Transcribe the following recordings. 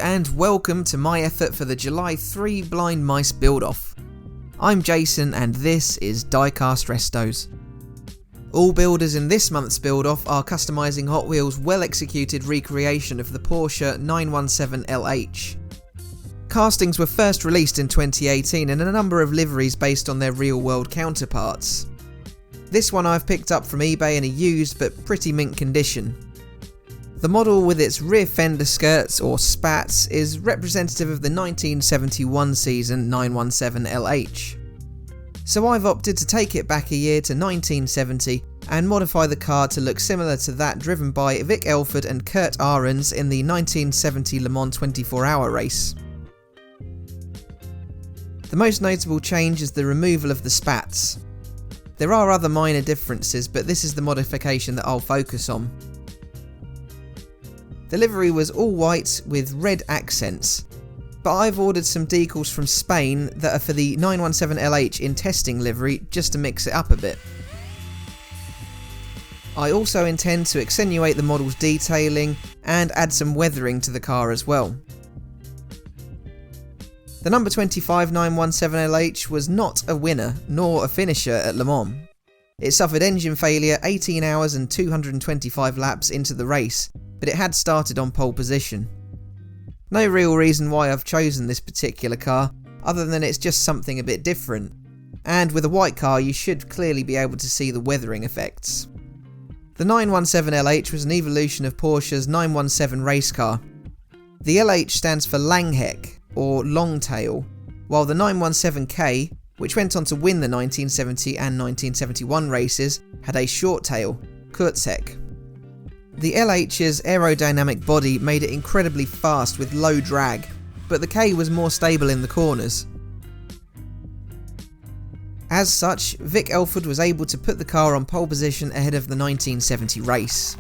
and welcome to my effort for the July 3 Blind Mice build-off. I'm Jason and this is Diecast Restos. All builders in this month's build-off are customising Hot Wheels' well-executed recreation of the Porsche 917 LH. Castings were first released in 2018 in a number of liveries based on their real-world counterparts. This one I've picked up from eBay in a used but pretty mint condition. The model with its rear fender skirts, or spats, is representative of the 1971 season 917 LH. So I've opted to take it back a year to 1970 and modify the car to look similar to that driven by Vic Elford and Kurt Ahrens in the 1970 Le Mans 24-hour race. The most notable change is the removal of the spats. There are other minor differences, but this is the modification that I'll focus on. The livery was all white with red accents, but I've ordered some decals from Spain that are for the 917 LH in testing livery just to mix it up a bit. I also intend to accentuate the model's detailing and add some weathering to the car as well. The number 25 917 LH was not a winner nor a finisher at Le Mans. It suffered engine failure 18 hours and 225 laps into the race, but it had started on pole position. No real reason why I've chosen this particular car, other than it's just something a bit different, and with a white car you should clearly be able to see the weathering effects. The 917 LH was an evolution of Porsche's 917 race car. The LH stands for Langheck, or long tail, while the 917K, which went on to win the 1970 and 1971 races, had a short tail, Kurzheck. The LH's aerodynamic body made it incredibly fast with low drag, but the K was more stable in the corners. As such, Vic Elford was able to put the car on pole position ahead of the 1970 race.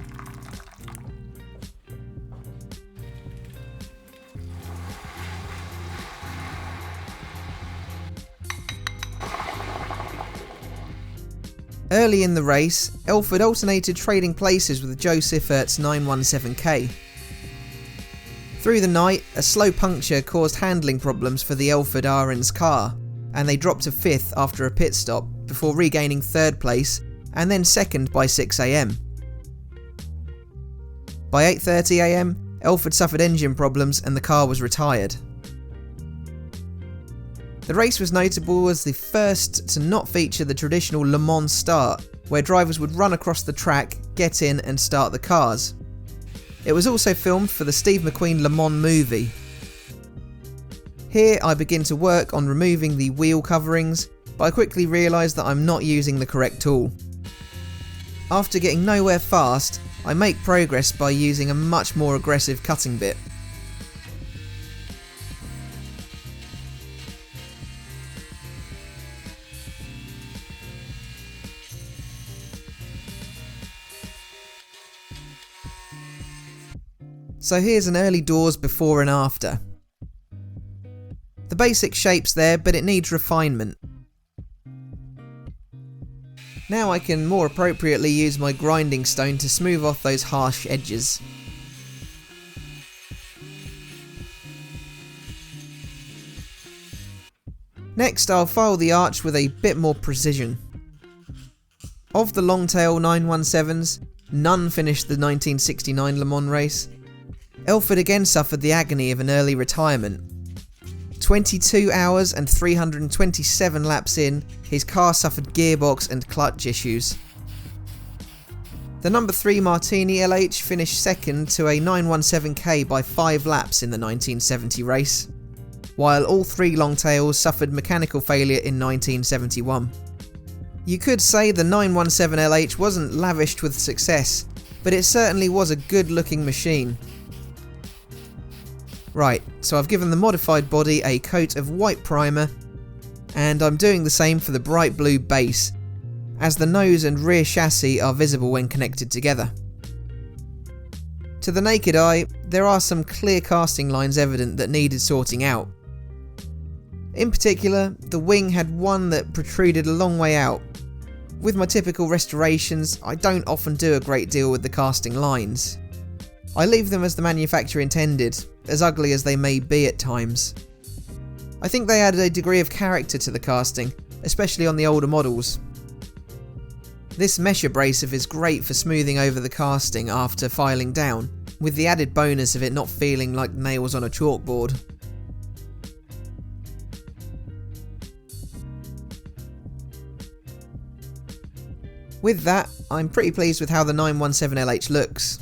Early in the race, Elford alternated trading places with Joe Siffert's 917K. Through the night, a slow puncture caused handling problems for the Elford Ahrens car, and they dropped to 5th after a pit stop, before regaining 3rd place, and then 2nd by 6 AM. By 8:30 AM, Elford suffered engine problems and the car was retired. The race was notable as the first to not feature the traditional Le Mans start, where drivers would run across the track, get in and start the cars. It was also filmed for the Steve McQueen Le Mans movie. Here I begin to work on removing the wheel coverings, but I quickly realise that I'm not using the correct tool. After getting nowhere fast, I make progress by using a much more aggressive cutting bit. So here's an early doors before and after. The basic shape's there, but it needs refinement. Now I can more appropriately use my grinding stone to smooth off those harsh edges. Next I'll file the arch with a bit more precision. Of the long-tail 917s, none finished the 1969 Le Mans race. Elford again suffered the agony of an early retirement. 22 hours and 327 laps in, his car suffered gearbox and clutch issues. The number 3 Martini LH finished 2nd to a 917K by 5 laps in the 1970 race, while all 3 longtails suffered mechanical failure in 1971. You could say the 917 LH wasn't lavished with success, but it certainly was a good looking machine. Right, so I've given the modified body a coat of white primer, and I'm doing the same for the bright blue base, as the nose and rear chassis are visible when connected together. To the naked eye, there are some clear casting lines evident that needed sorting out. In particular, the wing had one that protruded a long way out. With my typical restorations, I don't often do a great deal with the casting lines. I leave them as the manufacturer intended, as ugly as they may be at times. I think they added a degree of character to the casting, especially on the older models. This mesh abrasive is great for smoothing over the casting after filing down, with the added bonus of it not feeling like nails on a chalkboard. With that, I'm pretty pleased with how the 917LH looks.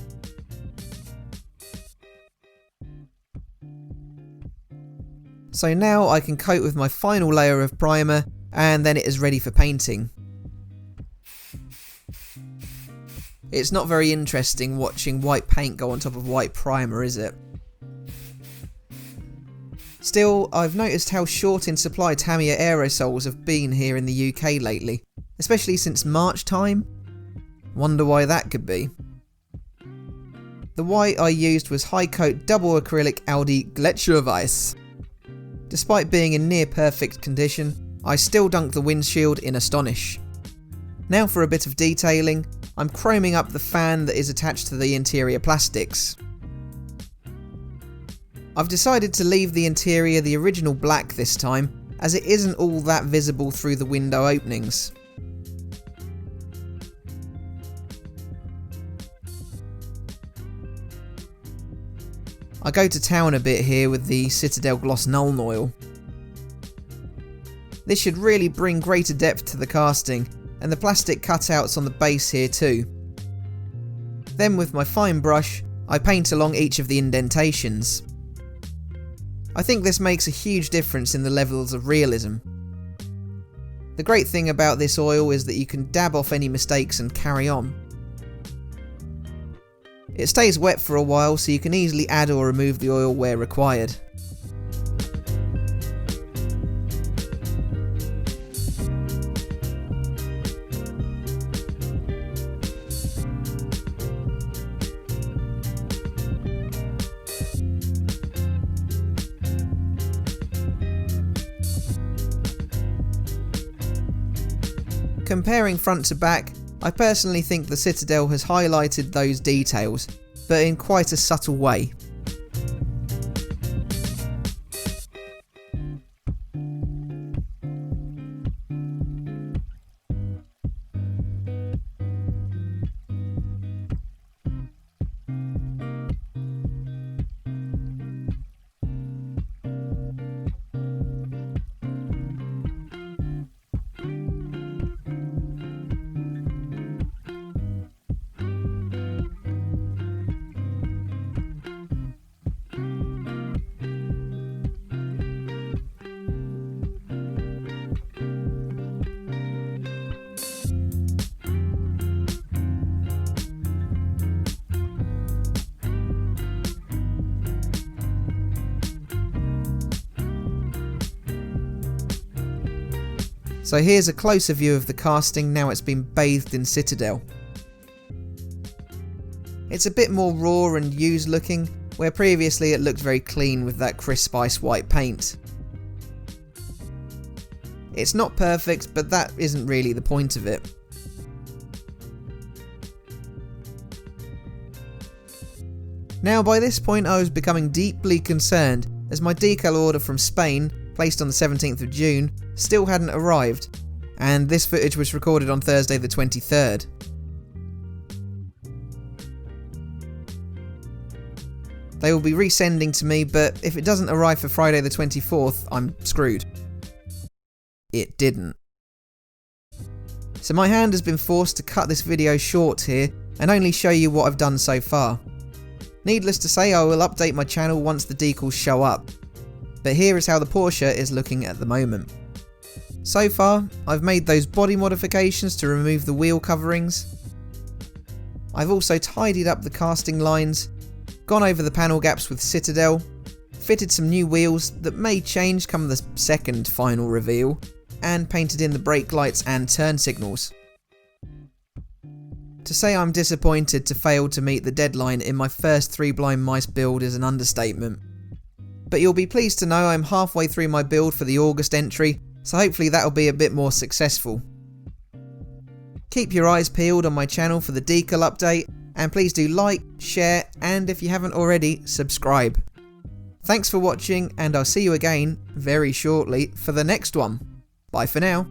So now I can coat with my final layer of primer, and then it is ready for painting. It's not very interesting watching white paint go on top of white primer, is it? Still, I've noticed how short in supply Tamiya aerosols have been here in the UK lately, especially since March time. Wonder why that could be. The white I used was high coat double acrylic Audi Gletscherweiss. Despite being in near perfect condition, I still dunked the windshield in Astonish. Now for a bit of detailing, I'm chroming up the fan that is attached to the interior plastics. I've decided to leave the interior the original black this time, as it isn't all that visible through the window openings. I go to town a bit here with the Citadel Gloss Nuln Oil. This should really bring greater depth to the casting, and the plastic cutouts on the base here too. Then with my fine brush, I paint along each of the indentations. I think this makes a huge difference in the levels of realism. The great thing about this oil is that you can dab off any mistakes and carry on. It stays wet for a while, so you can easily add or remove the oil where required. Comparing front to back, I personally think the Citadel has highlighted those details, but in quite a subtle way. So here's a closer view of the casting now it's been bathed in Citadel. It's a bit more raw and used looking, where previously it looked very clean with that crisp ice white paint. It's not perfect, but that isn't really the point of it. Now by this point I was becoming deeply concerned, as my decal order from Spain, placed on the 17th of June, still hadn't arrived, and this footage was recorded on Thursday the 23rd. They will be resending to me, but if it doesn't arrive for Friday the 24th, I'm screwed. It didn't. So my hand has been forced to cut this video short here, and only show you what I've done so far. Needless to say, I will update my channel once the decals show up. But here is how the Porsche is looking at the moment. So far, I've made those body modifications to remove the wheel coverings. I've also tidied up the casting lines, gone over the panel gaps with Citadel, fitted some new wheels that may change come the second final reveal, and painted in the brake lights and turn signals. To say I'm disappointed to fail to meet the deadline in my first 3 blind mice build is an understatement. But you'll be pleased to know I'm halfway through my build for the August entry, so hopefully that'll be a bit more successful. Keep your eyes peeled on my channel for the decal update, And please do like, share, and if you haven't already, subscribe. Thanks for watching, and I'll see you again very shortly for the next one. Bye for now.